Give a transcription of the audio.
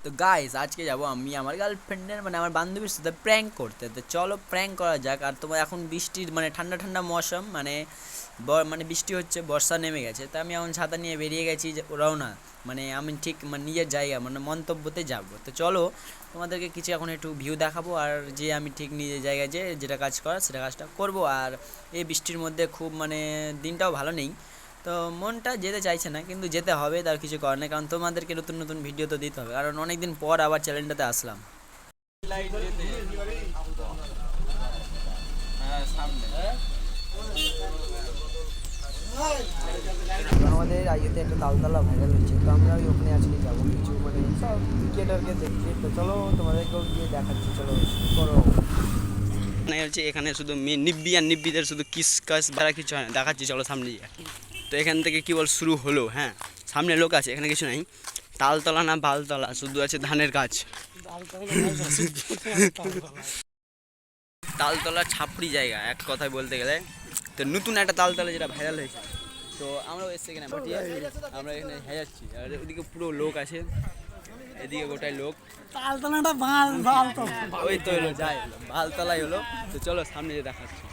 তো গাইস আজকে যাব আমি আমার গার্লফ্রেন্ডের মানে আমার বান্ধবীর সাথে প্র্যাঙ্ক করতে। তো চলো প্র্যাঙ্ক করা যাক। আর তোমার এখন বৃষ্টির মানে ঠান্ডা ঠান্ডা মৌসুম, মানে মানে বৃষ্টি হচ্ছে, বর্ষা নেমে গেছে। তো আমি এখন ছাতা নিয়ে বেরিয়ে গেছি যে ওরাও না, মানে আমি ঠিক মানে নিজের জায়গা মানে মন্তব্যতে যাব। তো চলো তোমাদেরকে কিছু এখন একটু ভিউ দেখাবো, আর যে আমি ঠিক নিজের জায়গায় যে যেটা কাজ করার সেটা কাজটা করব। আর এই বৃষ্টির মধ্যে খুব মানে দিনটাও ভালো নেই, তো মনটা যেতে চাইছে না, কিন্তু যেতে হবে, তার কিছু করার নেই, কারণ তোমাদেরকে নতুন নতুন ভিডিও তো দিতে হবে, কারণ অনেক দিন পর আবার চ্যানেলটাতে আসলাম। আমাদের আইতে একটা তালতলা ভাইরাল হচ্ছে, তো আমরা ওই ওখানে আজকে যাবো, কিছু মানে সব ক্রিকেটারকে দেখছি। তো চলো তোমাদেরকেও গিয়ে দেখাচ্ছি, চলো শুরু করো। মানে হচ্ছে এখানে শুধু নিব্বি আর নিব্বিদের শুধু কিস কাস বেড়া কিছু হয় না, দেখাচ্ছি চলো সামনে গিয়ে। তো এখান থেকে কি বল শুরু হলো, হ্যাঁ সামনে লোক আছে, এখানে কিছু নাই, তালতলা না বালতলা, শুধু আছে ধানের গাছ। তালতলা ছাপড়ি জায়গা এক কথায় বলতে গেলে। তো নতুন একটা তালতলা যেটা ভাইরাল হয়েছে, তো আমরাও এসে এখানে ভাটিয়ে আমরা এখানে হয়ে যাচ্ছি। আর ওইদিকে পুরো লোক আছে, এদিকে গোটাই লোক। তালতলাটা বাল বাল তো ওই তো হলো যাই হলো বালতলাই হলো। তো চলো সামনে যে দেখাচ্ছি।